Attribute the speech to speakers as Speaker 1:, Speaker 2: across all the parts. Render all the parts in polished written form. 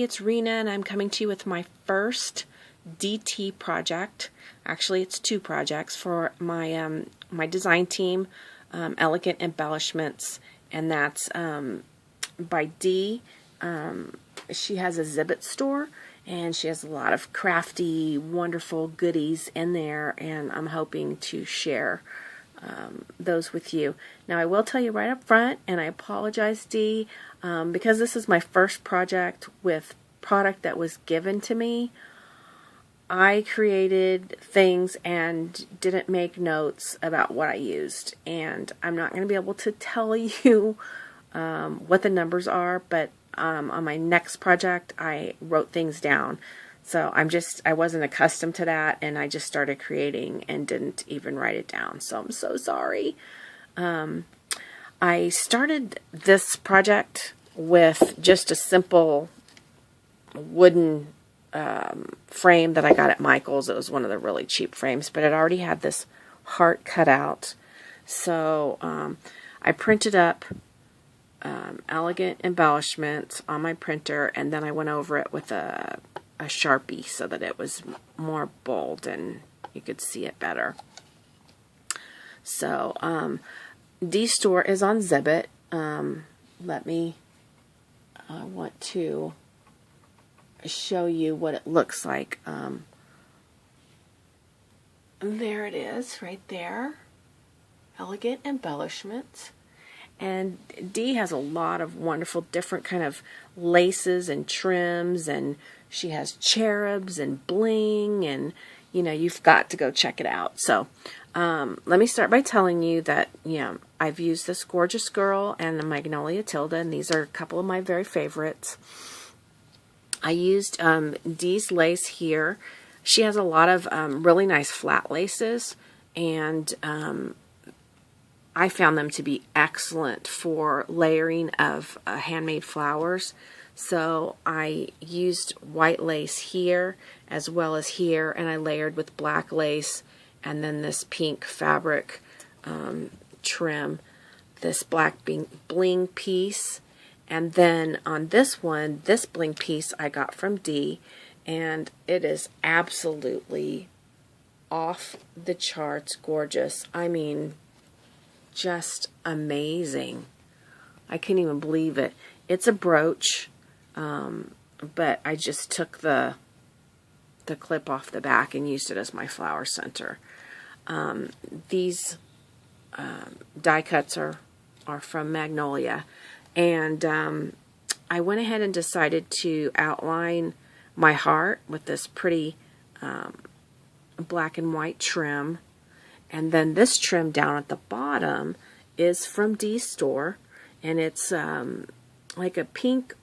Speaker 1: It's Rena, and I'm coming to you with my first DT project. Actually, it's two projects for my my design team, Elegant Embellishments, and that's by Dee. She has a Zibbet store, and she has a lot of crafty, wonderful goodies in there, and I'm hoping to share those with you. Now, I will tell you right up front, and I apologize, Dee, because this is my first project with product that was given to me. I created things and didn't make notes about what I used, and I'm not going to be able to tell you what the numbers are, but on my next project I wrote things down. So I wasn't accustomed to that, and I just started creating and didn't even write it down. So I'm so sorry. I started this project with just a simple wooden frame that I got at Michael's. It was one of the really cheap frames, but it already had this heart cut out. So I printed up Elegant Embellishments on my printer, and then I went over it with a Sharpie so that it was more bold and you could see it better. So Dee's store is on Zibbet. I want to show you what it looks like. There it is right there, Elegant Embellishments. And Dee has a lot of wonderful different kind of laces and trims, and she has cherubs and bling, and you know, you've got to go check it out. So let me start by telling you that I've used this Gorgeous Girl and the Magnolia Tilda, and these are a couple of my very favorites. I used Dee's lace here. She has a lot of really nice flat laces, and I found them to be excellent for layering of handmade flowers. So I used white lace here as well as here, and I layered with black lace and then this pink fabric trim, this black bling piece, and then on this one, this bling piece I got from Dee, and it is absolutely off the charts gorgeous. I mean, just amazing. I can't even believe it. It's a brooch, but I just took the clip off the back and used it as my flower center. These die cuts are from Magnolia, and I went ahead and decided to outline my heart with this pretty black and white trim. And then this trim down at the bottom is from Dee's store, and it's like a pink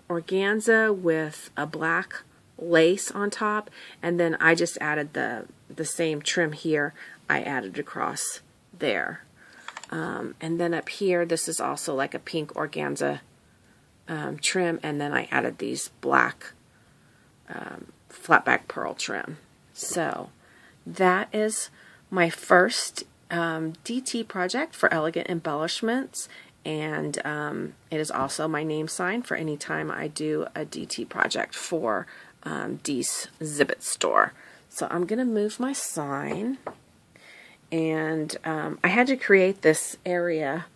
Speaker 1: organza with a black lace on top, and then I just added the same trim here. I added across there. And then up here, this is also like a pink organza trim, and then I added these black flat back pearl trim. So that is my first DT project for Elegant Embellishments, and it is also my name sign for any time I do a DT project for Dee's Zibbet store. So I'm going to move my sign, and I had to create this area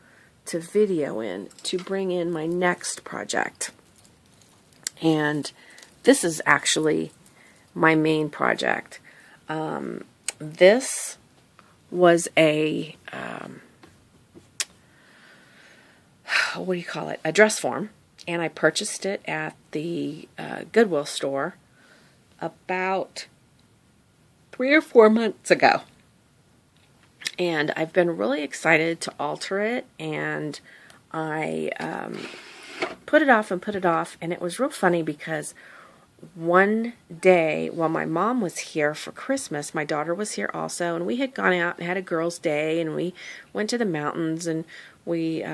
Speaker 1: to video in to bring in my next project, and this is actually my main project. This was a what do you call it? A dress form, and I purchased it at the Goodwill store about 3 or 4 months ago, and I've been really excited to alter it, and I put it off and put it off, and it was real funny because one day while my mom was here for Christmas, my daughter was here also, and we had gone out and had a girls' day, and we went to the mountains, and we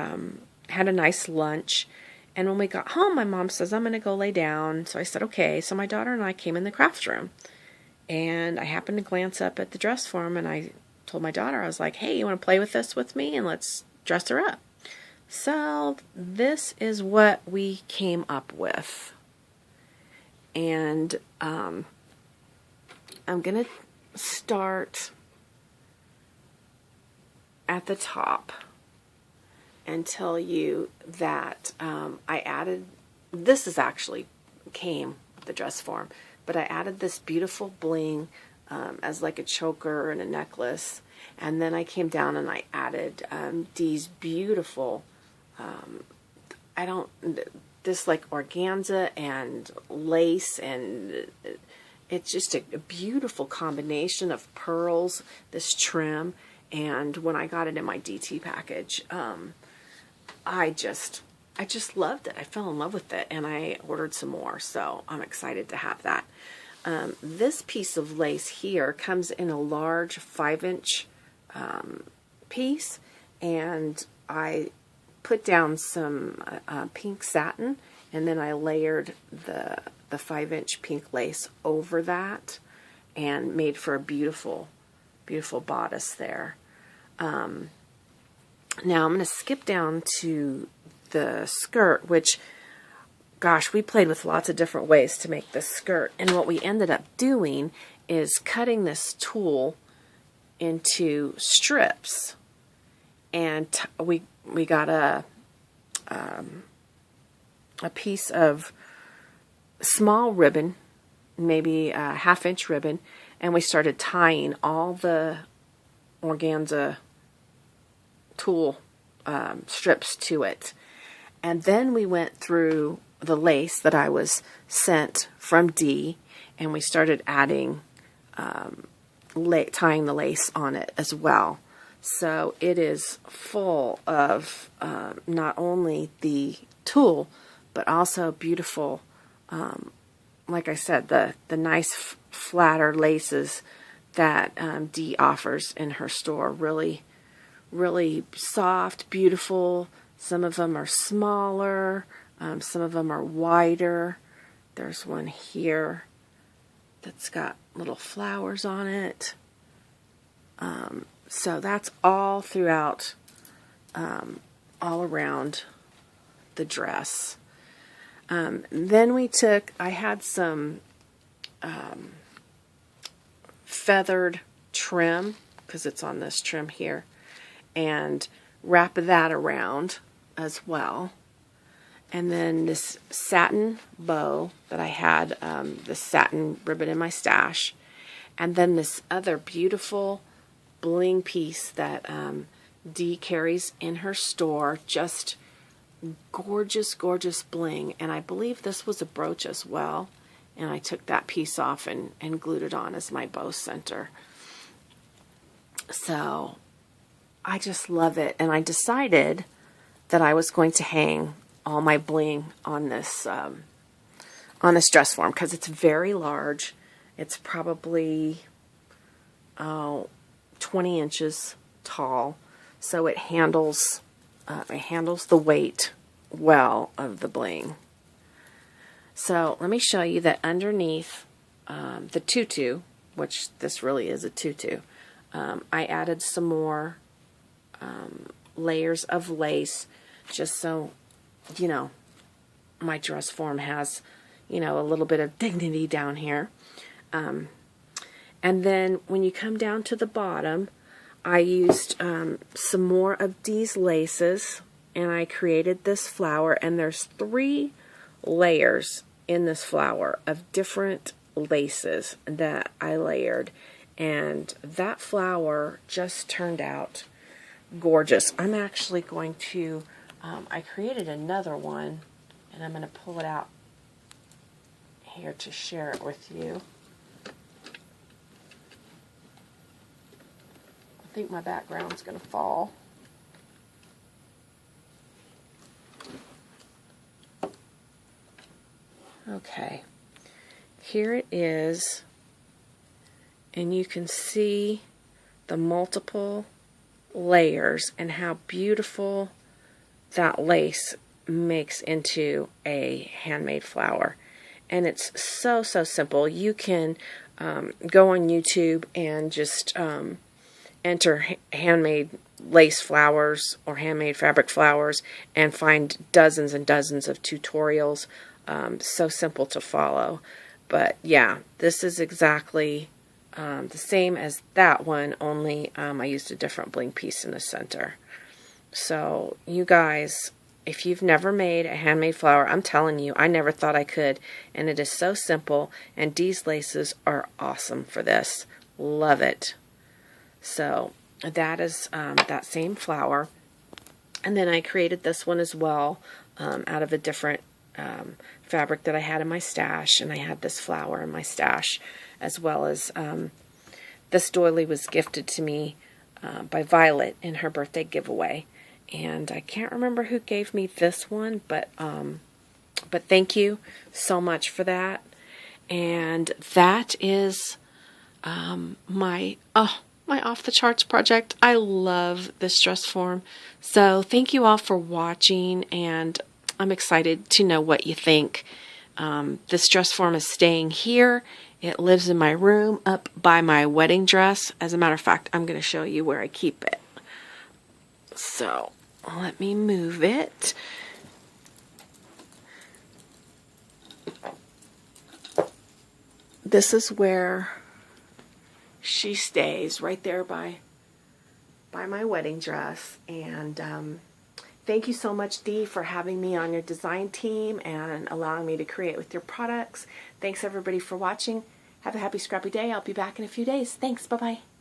Speaker 1: had a nice lunch. And when we got home, my mom says, I'm going to go lay down. So I said, okay. So my daughter and I came in the craft room, and I happened to glance up at the dress form, and I told my daughter, I was like, hey, you want to play with this with me, and let's dress her up. So this is what we came up with. And I'm going to start at the top and tell you that I added, this is actually came with the dress form, but I added this beautiful bling as like a choker and a necklace, and then I came down and I added these beautiful, this like organza and lace, and it's just a beautiful combination of pearls, this trim, and when I got it in my DT package, I just loved it. I fell in love with it, and I ordered some more, so I'm excited to have that. This piece of lace here comes in a large 5-inch piece, and I put down some pink satin, and then I layered the 5-inch pink lace over that and made for a beautiful, beautiful bodice there. Now I'm going to skip down to the skirt, which, gosh, we played with lots of different ways to make this skirt. And what we ended up doing is cutting this tulle into strips. And we got a piece of small ribbon, maybe a 1/2-inch ribbon, and we started tying all the organza tulle strips to it. And then we went through the lace that I was sent from D, and we started adding tying the lace on it as well. So it is full of not only the tulle, but also beautiful, like I said, the nice flatter laces that D offers in her store. Really, really soft, beautiful. Some of them are smaller. Some of them are wider. There's one here that's got little flowers on it. So that's all throughout, all around the dress. Then I had some feathered trim, because it's on this trim here, and wrap that around as well. And then this satin bow that I had, this satin ribbon in my stash, and then this other beautiful bling piece that Dee carries in her store, just gorgeous, gorgeous bling. And I believe this was a brooch as well, and I took that piece off and glued it on as my bow center. So I just love it, and I decided that I was going to hang all my bling on this dress form, because it's very large. It's probably 20 inches tall, so it handles the weight well of the bling. So let me show you that underneath the tutu, which this really is a tutu, I added some more layers of lace, just so, you know, my dress form has, you know, a little bit of dignity down here. And then when you come down to the bottom, I used some more of these laces, and I created this flower, and there's 3 layers in this flower of different laces that I layered, and that flower just turned out gorgeous. I'm actually going to, I created another one, and I'm going to pull it out here to share it with you. I think my background's going to fall. Okay, here it is, and you can see the multiple layers and how beautiful that lace makes into a handmade flower. And it's so, so simple. You can go on YouTube and just enter handmade lace flowers or handmade fabric flowers and find dozens and dozens of tutorials So simple to follow. But yeah, this is exactly the same as that one, only I used a different bling piece in the center. So you guys, if you've never made a handmade flower, I'm telling you, I never thought I could. And it is so simple, and Dee's laces are awesome for this. Love it. So that is that same flower. And then I created this one as well out of a different fabric that I had in my stash. And I had this flower in my stash, as well as this doily was gifted to me by Violet in her birthday giveaway. And I can't remember who gave me this one, but thank you so much for that. And that is my off the charts project. I love this dress form. So thank you all for watching, and I'm excited to know what you think. This dress form is staying here. It lives in my room up by my wedding dress. As a matter of fact, I'm going to show you where I keep it. So let me move it. This is where she stays, right there by my wedding dress. And thank you so much, Dee, for having me on your design team and allowing me to create with your products. Thanks everybody for watching. Have a happy scrappy day. I'll be back in a few days. Thanks. Bye-bye.